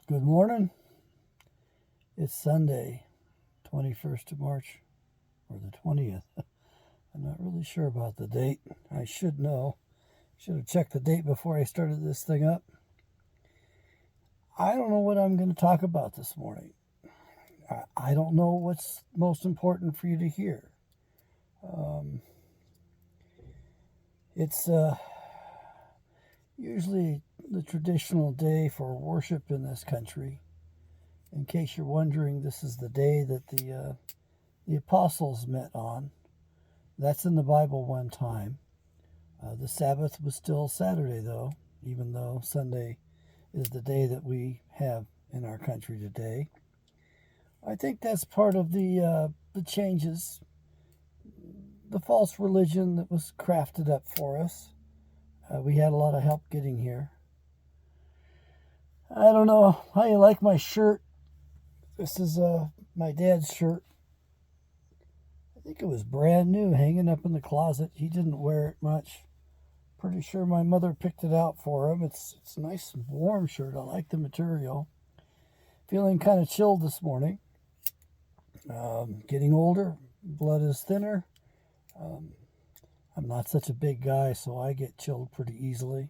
Good morning. It's Sunday, 21st of March, or the 20th. I'm not really sure about the date. I should know. Should have checked the date before I started this thing up. I don't know what I'm going to talk about this morning. I don't know what's most important for you to hear. It's usually the traditional day for worship in this country. In case you're wondering, this is the day that the apostles met on. That's in the Bible one time. The Sabbath was still Saturday, though, even though Sunday is the day that we have in our country today. I think that's part of the changes, the false religion that was crafted up for us. We had a lot of help getting here. I don't know how you like my shirt. This is my dad's shirt. I think it was brand new, hanging up in the closet. He didn't wear it much. Pretty sure my mother picked it out for him. It's a nice warm shirt. I like the material. Feeling kind of chilled this morning. Getting older. Blood is thinner. I'm not such a big guy, so I get chilled pretty easily.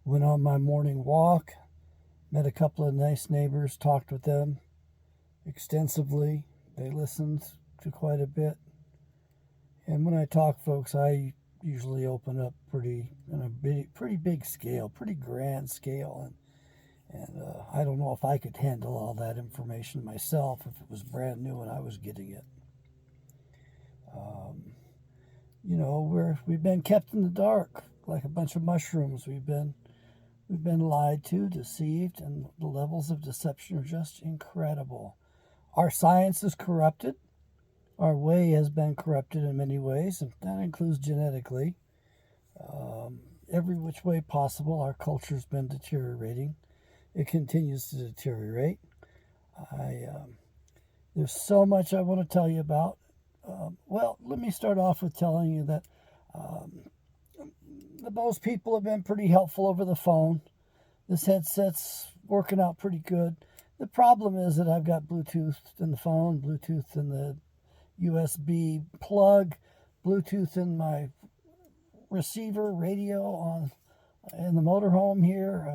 Went on my morning walk. Met a couple of nice neighbors. Talked with them extensively. They listened to quite a bit. And when I talk, folks, I usually open up pretty big scale, pretty grand scale. And I don't know if I could handle all that information myself if it was brand new and I was getting it. We've been kept in the dark like a bunch of mushrooms. We've been lied to, deceived, and the levels of deception are just incredible. Our science is corrupted. Our way has been corrupted in many ways, and that includes genetically. Every which way possible, our culture's been deteriorating. It continues to deteriorate. There's so much I want to tell you about. Let me start off with telling you that most people have been pretty helpful over the phone. This headset's working out pretty good. The problem is that I've got Bluetooth in the phone, Bluetooth in the USB plug, Bluetooth in my receiver radio in the motorhome here.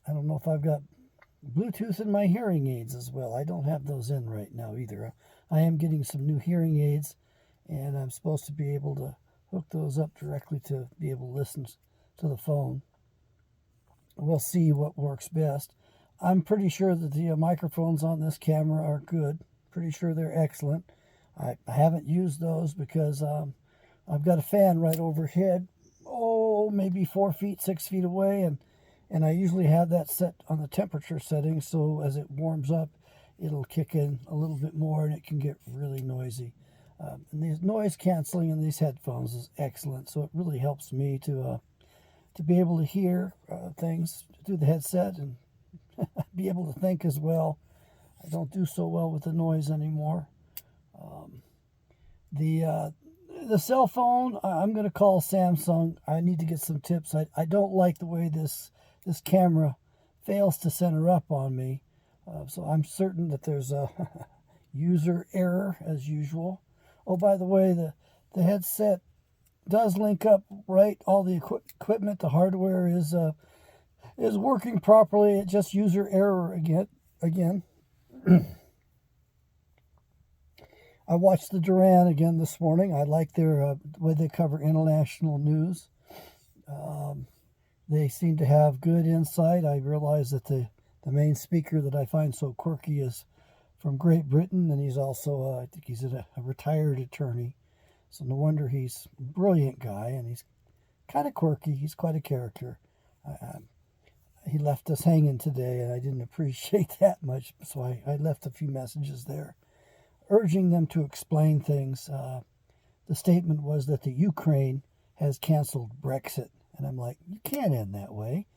I don't know if I've got Bluetooth in my hearing aids as well. I don't have those in right now either. I am getting some new hearing aids, and I'm supposed to be able to hook those up directly to be able to listen to the phone. We'll see what works best. I'm pretty sure that the microphones on this camera are good. Pretty sure they're excellent. I haven't used those because I've got a fan right overhead, maybe 4 feet, 6 feet away, and I usually have that set on the temperature setting, so as it warms up, it'll kick in a little bit more, and it can get really noisy. And the noise canceling in these headphones is excellent, so it really helps me to be able to hear things through the headset and be able to think as well. I don't do so well with the noise anymore. The cell phone, I'm going to call Samsung. I need to get some tips. I don't like the way this camera fails to center up on me. So I'm certain that there's a user error as usual. Oh, by the way, the headset does link up right. All the equipment, the hardware is working properly. It's just user error again. I watched the Duran again this morning. I like their way they cover international news. They seem to have good insight. I realize that the main speaker that I find so quirky is from Great Britain, and he's also, I think he's a retired attorney. So no wonder he's a brilliant guy, and he's kind of quirky. He's quite a character. He left us hanging today, and I didn't appreciate that much, so I left a few messages there, urging them to explain things. The statement was that the Ukraine has canceled Brexit, and I'm like, you can't end that way.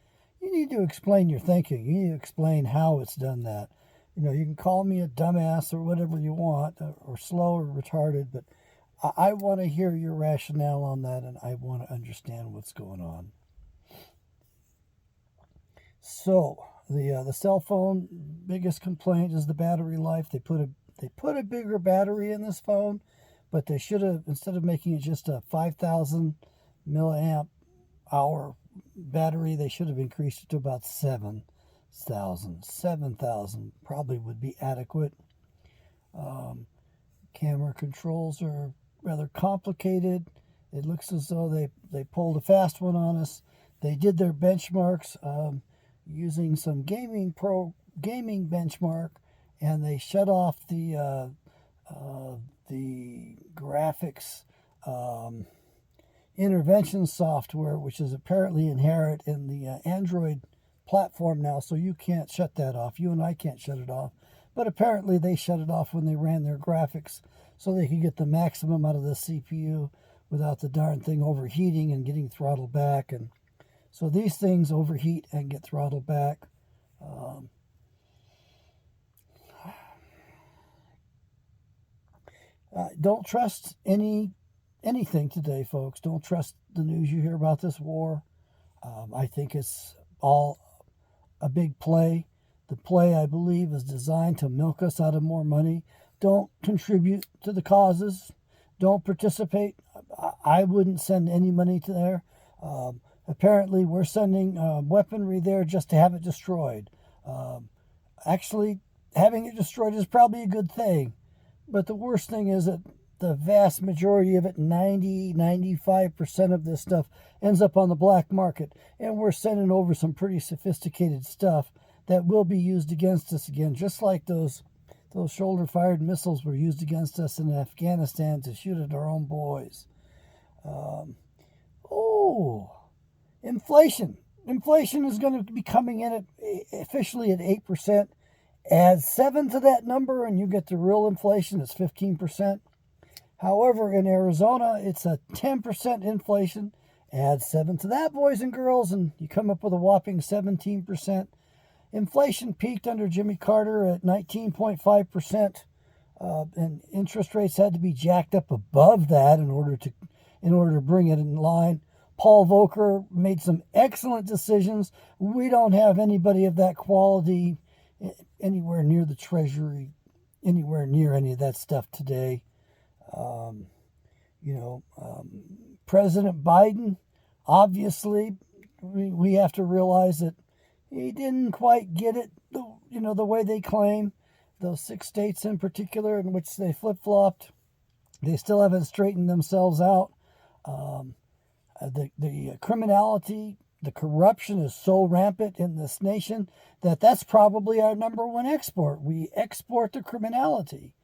You need to explain your thinking. You need to explain how it's done that. You can call me a dumbass or whatever you want, or slow or retarded, but I want to hear your rationale on that, and I want to understand what's going on. So the cell phone biggest complaint is the battery life. They put a bigger battery in this phone, but they should have, instead of making it just a 5,000 milliamp hour battery, they should have increased it to about 7,000. 7,000 probably would be adequate. Camera controls are rather complicated. It looks as though they pulled a fast one on us. They did their benchmarks using some gaming benchmark, and they shut off the graphics intervention software, which is apparently inherent in the Android platform now, so you can't shut that off. You and I can't shut it off. But apparently they shut it off when they ran their graphics so they could get the maximum out of the CPU without the darn thing overheating and getting throttled back. And so these things overheat and get throttled back. Don't trust anything today, folks. Don't trust the news you hear about this war. I think it's all a big play. The play, I believe, is designed to milk us out of more money. Don't contribute to the causes. Don't participate. I wouldn't send any money to there. Apparently, we're sending weaponry there just to have it destroyed. Actually, having it destroyed is probably a good thing. But the worst thing is that the vast majority of it, 95% of this stuff, ends up on the black market. And we're sending over some pretty sophisticated stuff that will be used against us again, just like those shoulder-fired missiles were used against us in Afghanistan to shoot at our own boys. Inflation. Inflation is going to be coming in officially at 8%. Add 7 to that number and you get the real inflation. It's 15%. However, in Arizona, it's a 10% inflation. Add 7 to that, boys and girls, and you come up with a whopping 17%. Inflation peaked under Jimmy Carter at 19.5%, and interest rates had to be jacked up above that in order to bring it in line. Paul Volcker made some excellent decisions. We don't have anybody of that quality anywhere near the Treasury, anywhere near any of that stuff today. President Biden, obviously, we have to realize that he didn't quite get it, the way they claim. Those 6 states in particular in which they flip-flopped, they still haven't straightened themselves out. The criminality, the corruption is so rampant in this nation that's probably our number one export. We export the criminality.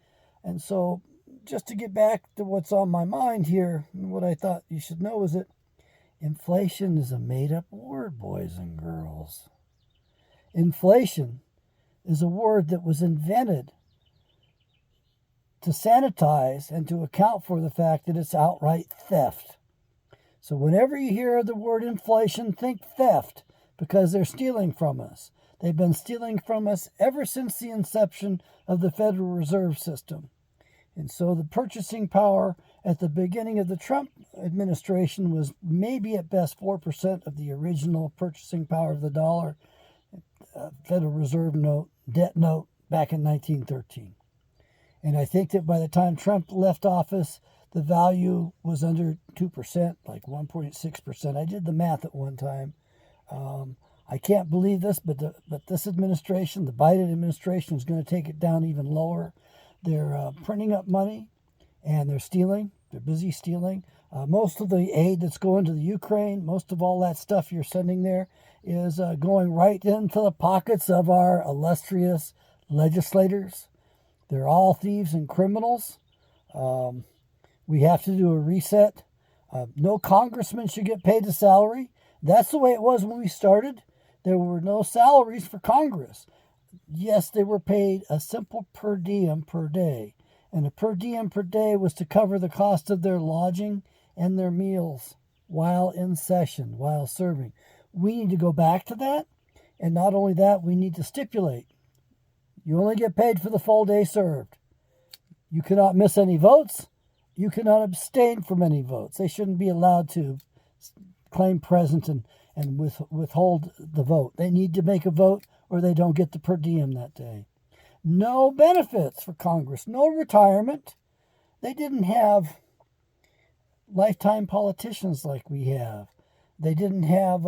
And so just to get back to what's on my mind here, and what I thought you should know is that inflation is a made-up word, boys and girls. Inflation is a word that was invented to sanitize and to account for the fact that it's outright theft. So whenever you hear the word inflation, think theft, because they're stealing from us. They've been stealing from us ever since the inception of the Federal Reserve System. And so the purchasing power at the beginning of the Trump administration was maybe at best 4% of the original purchasing power of the dollar, Federal Reserve debt note back in 1913. And I think that by the time Trump left office, the value was under 2%, like 1.6%. I did the math at one time. I can't believe this, but this administration, the Biden administration, is going to take it down even lower. They're printing up money, and they're stealing. They're busy stealing. Most of the aid that's going to the Ukraine, most of all that stuff you're sending there, is going right into the pockets of our illustrious legislators. They're all thieves and criminals. We have to do a reset. No congressman should get paid a salary. That's the way it was when we started. There were no salaries for Congress. Yes, they were paid a simple per diem per day. And a per diem per day was to cover the cost of their lodging and their meals while in session, while serving. We need to go back to that. And not only that, we need to stipulate. You only get paid for the full day served. You cannot miss any votes. You cannot abstain from any votes. They shouldn't be allowed to claim presence and withhold the vote. They need to make a vote or they don't get the per diem that day. No benefits for Congress, no retirement. They didn't have lifetime politicians like we have. They didn't have,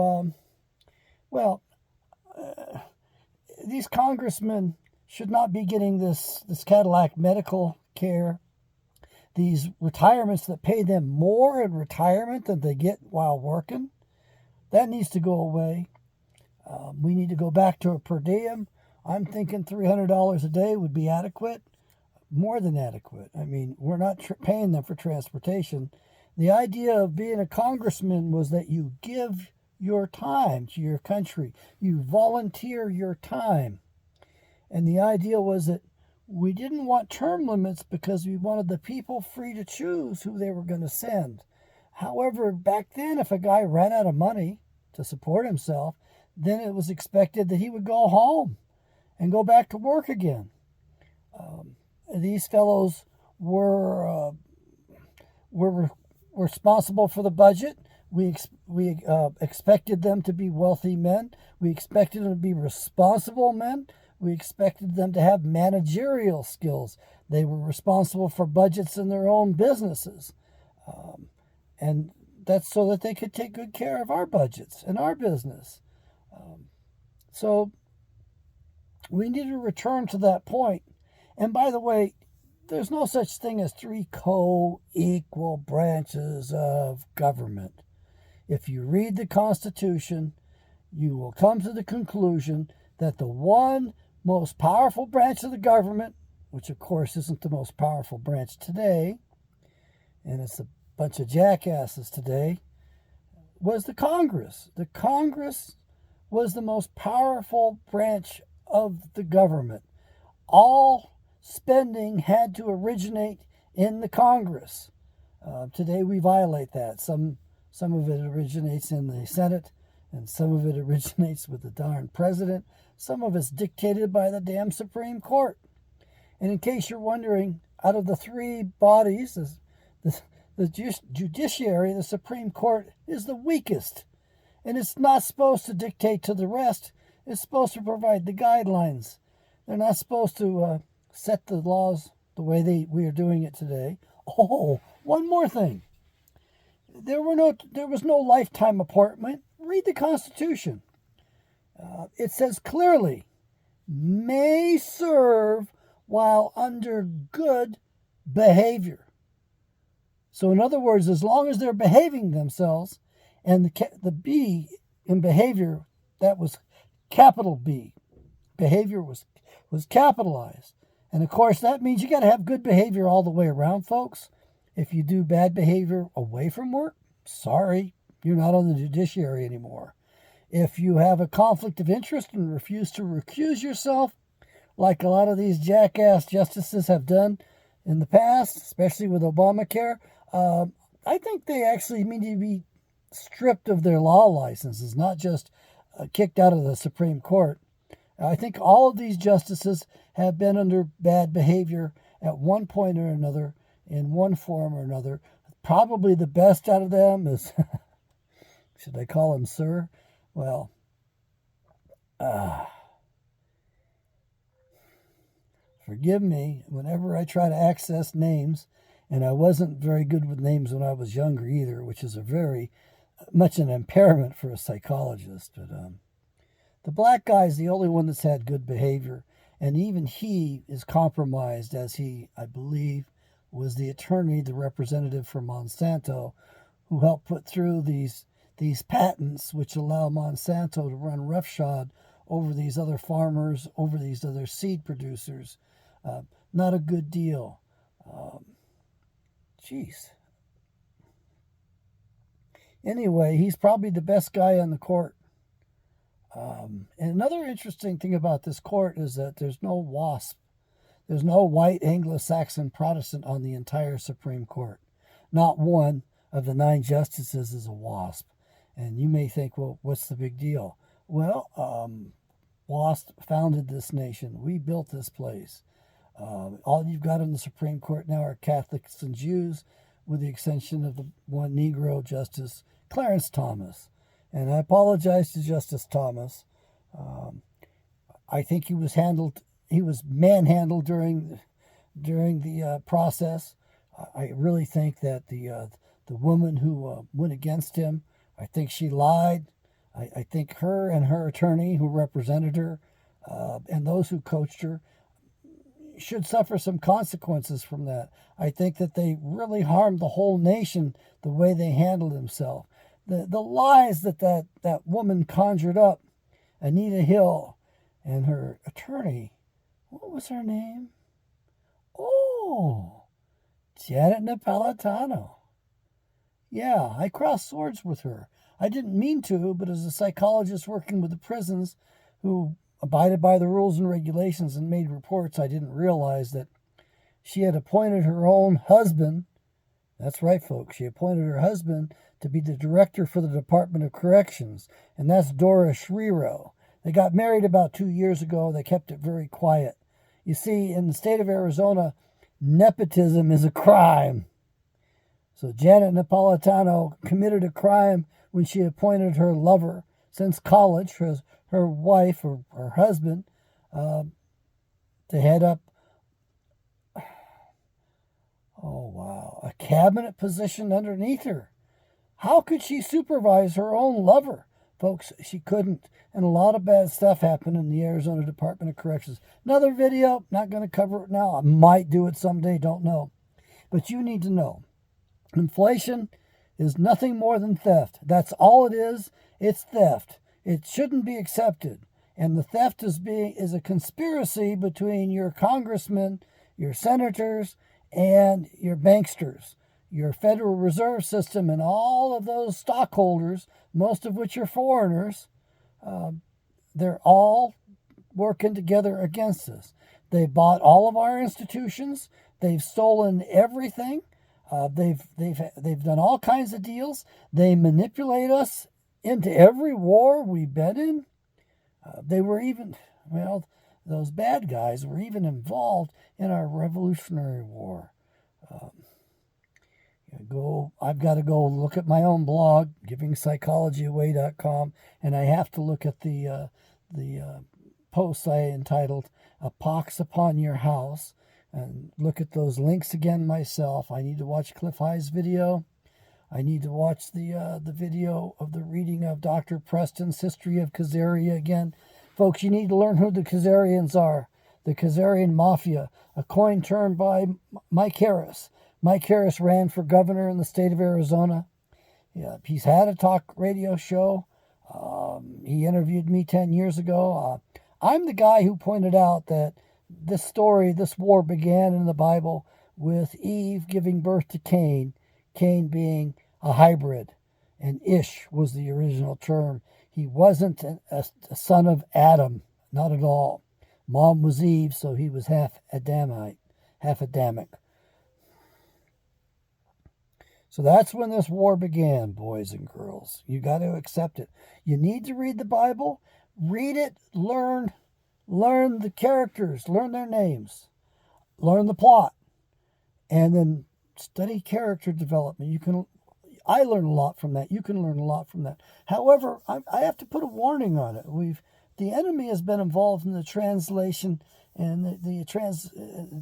these congressmen should not be getting this Cadillac medical care, these retirements that pay them more in retirement than they get while working. That needs to go away. We need to go back to a per diem. I'm thinking $300 a day would be adequate, more than adequate. I mean, we're not paying them for transportation. The idea of being a congressman was that you give your time to your country. You volunteer your time. And the idea was that we didn't want term limits because we wanted the people free to choose who they were going to send. However, back then, if a guy ran out of money to support himself, then it was expected that he would go home and go back to work again. These fellows were responsible for the budget. We expected them to be wealthy men. We expected them to be responsible men. We expected them to have managerial skills. They were responsible for budgets in their own businesses. And that's so that they could take good care of our budgets and our business. So we need to return to that point. And by the way, there's no such thing as three co-equal branches of government. If you read the Constitution, you will come to the conclusion that the one most powerful branch of the government, which of course isn't the most powerful branch today, and it's a bunch of jackasses today, was the Congress. The Congress was the most powerful branch of the government. All spending had to originate in the Congress. Today we violate that. Some of it originates in the Senate, and some of it originates with the darn president. Some of it's dictated by the damn Supreme Court. And in case you're wondering, out of the three bodies, the judiciary, the Supreme Court, is the weakest. And it's not supposed to dictate to the rest. It's supposed to provide the guidelines. They're not supposed to set the laws the way we are doing it today. Oh, one more thing. There was no lifetime appointment. Read the Constitution. It says clearly, may serve while under good behavior. So in other words, as long as they're behaving themselves, and the B in behavior, that was capital B. Behavior was capitalized. And of course, that means you got to have good behavior all the way around, folks. If you do bad behavior away from work, sorry, you're not on the judiciary anymore. If you have a conflict of interest and refuse to recuse yourself, like a lot of these jackass justices have done in the past, especially with Obamacare, I think they actually need to be stripped of their law licenses, not just kicked out of the Supreme Court. I think all of these justices have been under bad behavior at one point or another, in one form or another. Probably the best out of them is, should I call him sir? Well, forgive me whenever I try to access names, and I wasn't very good with names when I was younger either, which is a very much an impairment for a psychologist. But the black guy is the only one that's had good behavior, and even he is compromised, as he, I believe, was the attorney, the representative for Monsanto, who helped put through these patents which allow Monsanto to run roughshod over these other farmers, over these other seed producers. Not a good deal. Jeez. Anyway, he's probably the best guy on the court. And another interesting thing about this court is that there's no WASP. There's no white Anglo-Saxon Protestant on the entire Supreme Court. Not one of the 9 justices is a WASP. And you may think, well, what's the big deal? Well, WASP founded this nation. We built this place. All you've got in the Supreme Court now are Catholics and Jews, with the exception of the one Negro justice, Clarence Thomas. And I apologize to Justice Thomas. I think he was manhandled during the process. I really think that the woman who went against him, I think she lied. I think her and her attorney who represented her and those who coached her should suffer some consequences from that. I think that they really harmed the whole nation the way they handled themselves. The lies that woman conjured up, Anita Hill and her attorney, what was her name? Oh, Janet Napolitano. Yeah, I crossed swords with her. I didn't mean to, but as a psychologist working with the prisons who abided by the rules and regulations and made reports, I didn't realize that she had appointed her own husband. That's right, folks. She appointed her husband to be the director for the Department of Corrections, and that's Dora Schreiero. They got married about 2 years ago. They kept it very quiet. You see, in the state of Arizona, nepotism is a crime. So Janet Napolitano committed a crime when she appointed her lover since college, her wife or her husband, to head up, oh wow, a cabinet position underneath her. How could she supervise her own lover? Folks, she couldn't. And a lot of bad stuff happened in the Arizona Department of Corrections. Another video, not going to cover it now. I might do it someday, don't know. But you need to know. Inflation is nothing more than theft. That's all it is. It's theft. It shouldn't be accepted. And the theft is a conspiracy between your congressmen, your senators, and your banksters, your Federal Reserve System, and all of those stockholders, most of which are foreigners. They're all working together against us. They bought all of our institutions. They've stolen everything. They've done all kinds of deals. They manipulate us into every war we've been in. They were even, those bad guys were even involved in our Revolutionary War. I've got to go look at my own blog, givingpsychologyaway.com, and I have to look at the post I entitled "A Pox Upon Your House," and look at those links again myself. I need to watch Cliff High's video. I need to watch the video of the reading of Dr. Preston's History of Khazaria again. Folks, you need to learn who the Khazarians are. The Khazarian Mafia, a coined term by Mike Harris. Mike Harris ran for governor in the state of Arizona. Yeah, he's had a talk radio show. He interviewed me 10 years ago. I'm the guy who pointed out that this war began in the Bible with Eve giving birth to Cain, Cain being a hybrid, and Ish was the original term. He wasn't a son of Adam, not at all. Mom was Eve, so he was half Adamic. So that's when this war began, boys and girls. You got to accept it. You need to read the Bible. Read it, learn the characters, learn their names, learn the plot, and then study character development. I learn a lot from that. You can learn a lot from that. However, I have to put a warning on it. The enemy has been involved in the translation and the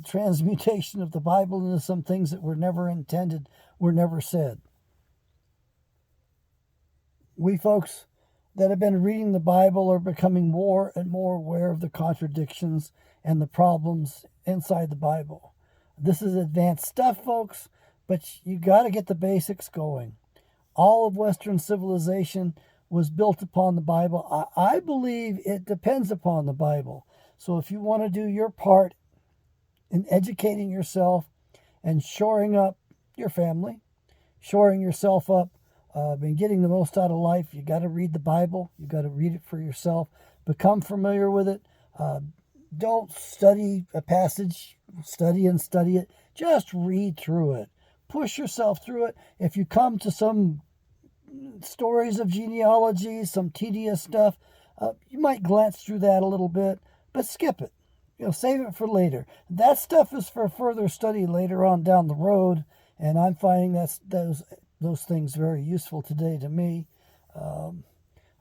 transmutation of the Bible into some things that were never intended, were never said. We folks that have been reading the Bible are becoming more and more aware of the contradictions and the problems inside the Bible. This is advanced stuff, folks, but you got to get the basics going. All of Western civilization was built upon the Bible. I believe it depends upon the Bible. So if you want to do your part in educating yourself and shoring up your family, shoring yourself up, and getting the most out of life, you got to read the Bible. You got to read it for yourself. Become familiar with it. Don't study a passage, study it. Just read through it. Push yourself through it. If you come to some stories of genealogy, some tedious stuff, you might glance through that a little bit, but skip it. Save it for later. That stuff is for further study later on down the road, and I'm finding those things very useful today to me.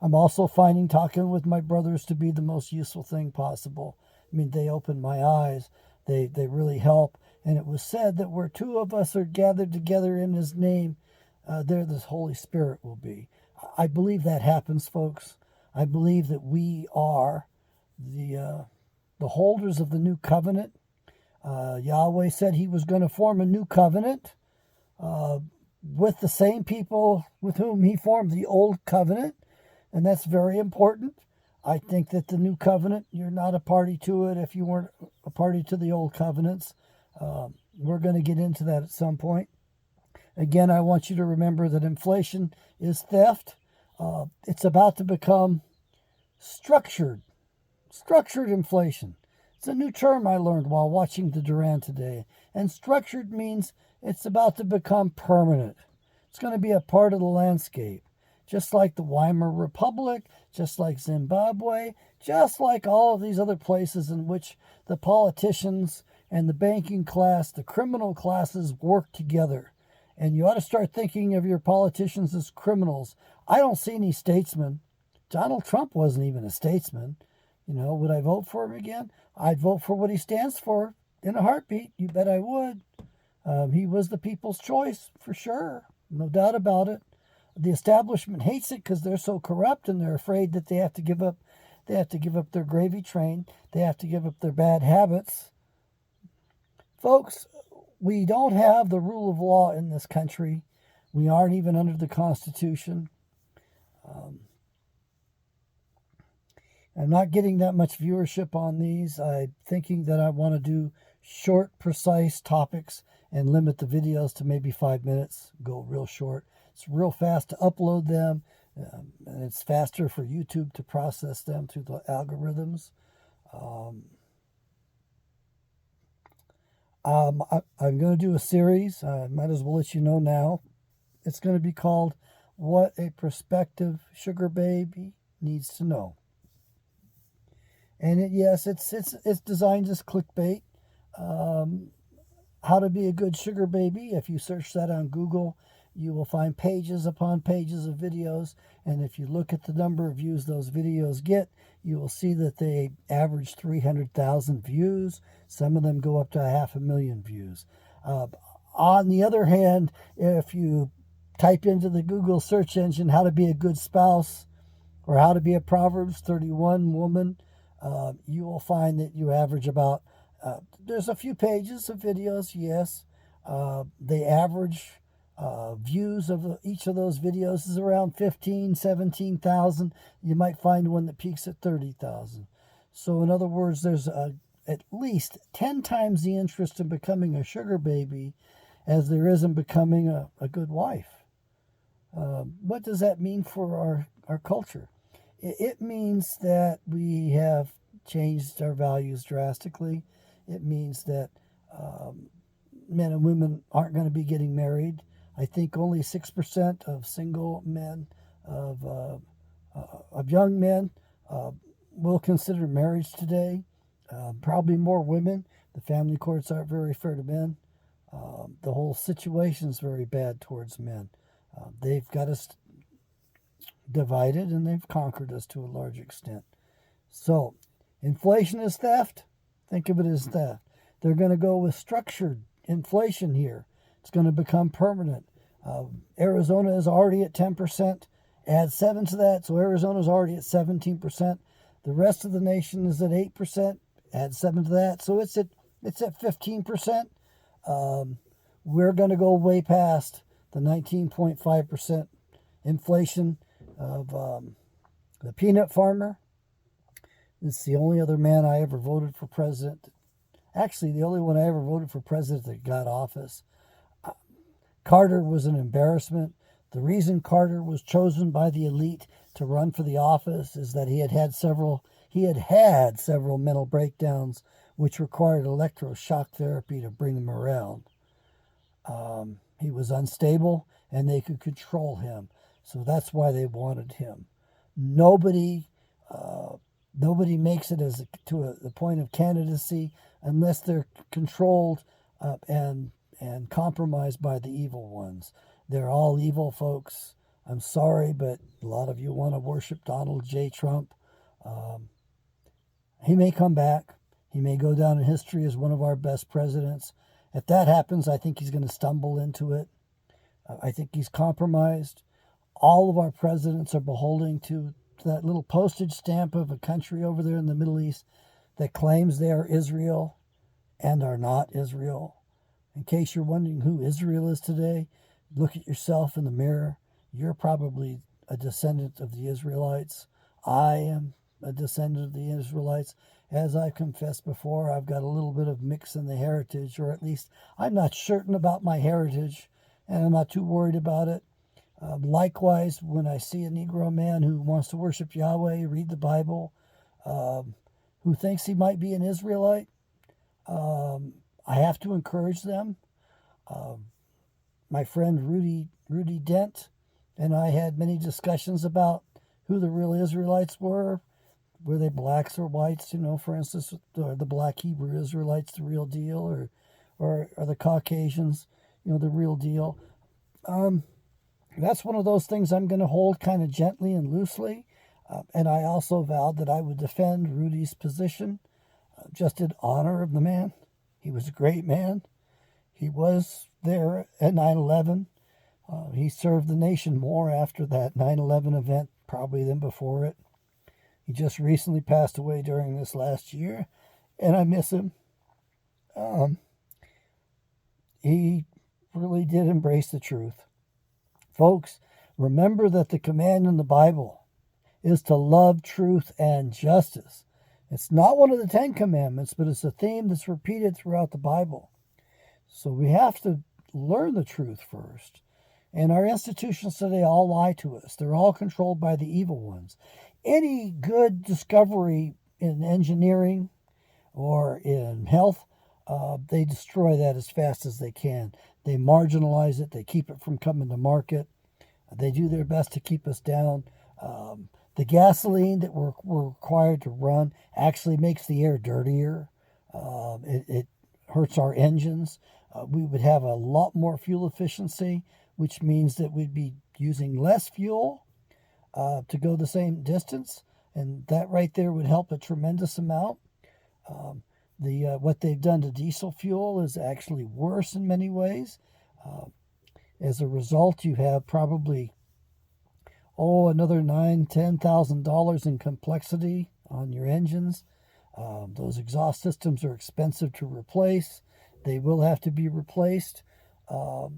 I'm also finding talking with my brothers to be the most useful thing possible. I mean, they open my eyes. They really help. And it was said that where two of us are gathered together in his name, there the Holy Spirit will be. I believe that happens, folks. I believe that we are the holders of the new covenant. Yahweh said he was going to form a new covenant with the same people with whom he formed the old covenant. And that's very important. I think that the new covenant, you're not a party to it if you weren't a party to the old covenants. We're going to get into that at some point. Again, I want you to remember that inflation is theft. It's about to become structured inflation. It's a new term I learned while watching the Duran today. And structured means it's about to become permanent. It's going to be a part of the landscape. Just like the Weimar Republic, just like Zimbabwe, just like all of these other places in which the politicians and the banking class, the criminal classes work together. And you ought to start thinking of your politicians as criminals. I don't see any statesmen. Donald Trump wasn't even a statesman. You know, would I vote for him again? I'd vote for what he stands for in a heartbeat. You bet I would. He was the people's choice, for sure. No doubt about it. The establishment hates it because they're so corrupt and they're afraid that they have to give up their gravy train. They have to give up their bad habits. Folks, we don't have the rule of law in this country. We aren't even under the Constitution. I'm not getting that much viewership on these. I'm thinking that I want to do short, precise topics and limit the videos to maybe 5 minutes. Go real short. It's real fast to upload them, and it's faster for YouTube to process them through the algorithms. I'm going to do a series. I might as well let you know now. It's going to be called What a Prospective Sugar Baby Needs to Know. And it's designed as clickbait. How to be a good sugar baby. If you search that on Google, you will find pages upon pages of videos. And if you look at the number of views those videos get, you will see that they average 300,000 views. Some of them go up to 500,000 views. On the other hand, if you type into the Google search engine how to be a good spouse or how to be a Proverbs 31 woman, you will find that you average about, there's a few pages of videos, yes. The average views of each of those videos is around 15, 17,000. You might find one that peaks at 30,000. So in other words, there's at least 10 times the interest in becoming a sugar baby as there is in becoming a good wife. What does that mean for our culture? It means that we have changed our values drastically. It means that men and women aren't going to be getting married. I think only 6% of single men, of young men, will consider marriage today. Probably more women. The family courts aren't very fair to men. The whole situation is very bad towards men. They've got us divided and they've conquered us to a large extent. So, inflation is theft. Think of it as theft. They're going to go with structured inflation here. It's going to become permanent. Arizona is already at 10%. Add 7 to that, so Arizona is already at 17%. The rest of the nation is at 8%. Add 7 to that, so it's at 15%. We're going to go way past the 19.5% inflation of the peanut farmer. It's the only other man I ever voted for president. Actually, the only one I ever voted for president that got office. Carter was an embarrassment. The reason Carter was chosen by the elite to run for the office is that he had had several mental breakdowns which required electroshock therapy to bring him around. He was unstable and they could control him. So that's why they wanted him. Nobody makes it to the point of candidacy unless they're controlled and compromised by the evil ones. They're all evil, folks. I'm sorry, but a lot of you want to worship Donald J. Trump. Um, he may come back. He may go down in history as one of our best presidents. If that happens, I think he's going to stumble into it. I think he's compromised. All of our presidents are beholden to that little postage stamp of a country over there in the Middle East that claims they are Israel and are not Israel. In case you're wondering who Israel is today, look at yourself in the mirror. You're probably a descendant of the Israelites. I am a descendant of the Israelites. As I confessed before, I've got a little bit of mix in the heritage, or at least I'm not certain about my heritage, and I'm not too worried about it. Likewise, when I see a Negro man who wants to worship Yahweh, read the Bible, who thinks he might be an Israelite, I have to encourage them. My friend Rudy Dent and I had many discussions about who the real Israelites were. Were they blacks or whites? For instance, are the black Hebrew Israelites the real deal, or are the Caucasians, the real deal? That's one of those things I'm going to hold kind of gently and loosely. And I also vowed that I would defend Rudy's position, just in honor of the man. He was a great man. He was there at 9/11. He served the nation more after that 9/11 event probably than before it. He just recently passed away during this last year, and I miss him. He really did embrace the truth. Folks, remember that the command in the Bible is to love truth and justice. It's not one of the 10 commandments, but it's a theme that's repeated throughout the Bible. So we have to learn the truth first. And our institutions today all lie to us. They're all controlled by the evil ones. Any good discovery in engineering or in health, they destroy that as fast as they can. They marginalize it. They keep it from coming to market. They do their best to keep us down. The gasoline that we're required to run actually makes the air dirtier. It hurts our engines. We would have a lot more fuel efficiency, which means that we'd be using less fuel to go the same distance. And that right there would help a tremendous amount. What they've done to diesel fuel is actually worse in many ways. As a result, you have probably another $9,000-$10,000 in complexity on your engines. Those exhaust systems are expensive to replace. They will have to be replaced.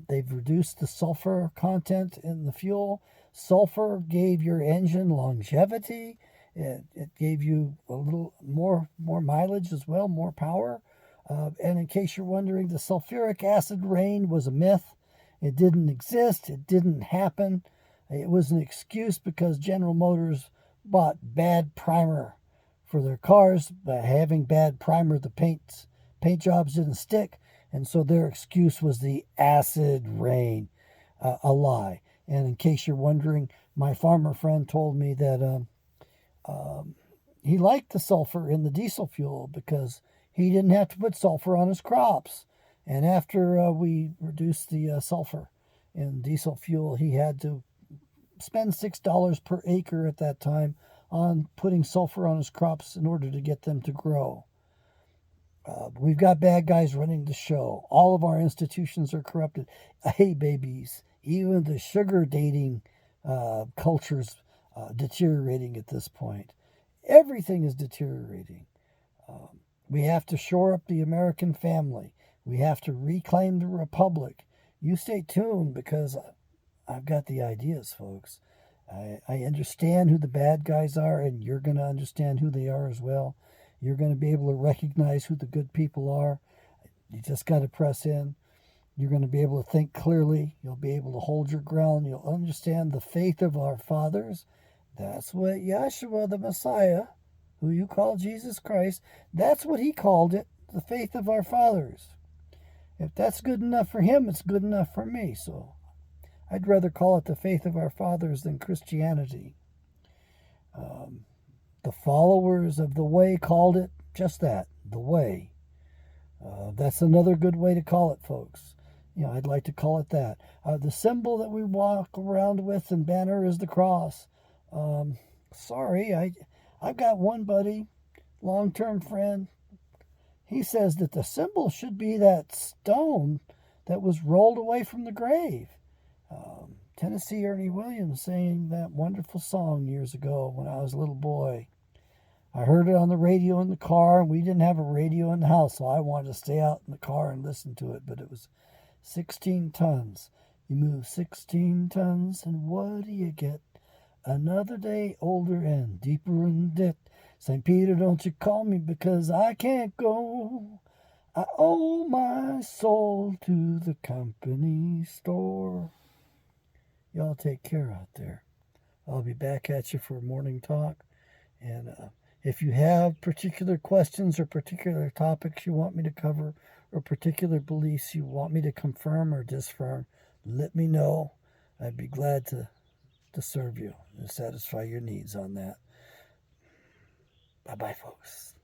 They've reduced the sulfur content in the fuel. Sulfur gave your engine longevity. It gave you a little more mileage as well, more power. And in case you're wondering, the sulfuric acid rain was a myth. It didn't exist. It didn't happen. It was an excuse because General Motors bought bad primer for their cars. By having bad primer, the paint jobs didn't stick. And so their excuse was the acid rain, a lie. And in case you're wondering, my farmer friend told me that he liked the sulfur in the diesel fuel because he didn't have to put sulfur on his crops. And after we reduced the sulfur in diesel fuel, he had to spend $6 per acre at that time on putting sulfur on his crops in order to get them to grow. We've got bad guys running the show. All of our institutions are corrupted. Hey, babies, even the sugar dating culture's deteriorating at this point. Everything is deteriorating. We have to shore up the American family. We have to reclaim the republic. You stay tuned because I've got the ideas, folks. I understand who the bad guys are, and you're going to understand who they are as well. You're going to be able to recognize who the good people are. You just got to press in. You're going to be able to think clearly. You'll be able to hold your ground. You'll understand the faith of our fathers. That's what Yeshua, the Messiah, who you call Jesus Christ, that's what he called it, the faith of our fathers. If that's good enough for him, it's good enough for me. So I'd rather call it the faith of our fathers than Christianity. The followers of the way called it just that, the way. That's another good way to call it, folks. I'd like to call it that. The symbol that we walk around with and banner is the cross. Sorry, I've got one buddy, long-term friend. He says that the symbol should be that stone that was rolled away from the grave. Tennessee Ernie Williams sang that wonderful song years ago when I was a little boy. I heard it on the radio in the car, and we didn't have a radio in the house, so I wanted to stay out in the car and listen to it, but it was 16 tons. You move 16 tons, and what do you get? Another day older and deeper in debt. St. Peter, don't you call me because I can't go. I owe my soul to the company store. Y'all take care out there. I'll be back at you for morning talk. And if you have particular questions or particular topics you want me to cover or particular beliefs you want me to confirm or disfirm, let me know. I'd be glad to serve you and satisfy your needs on that. Bye-bye, folks.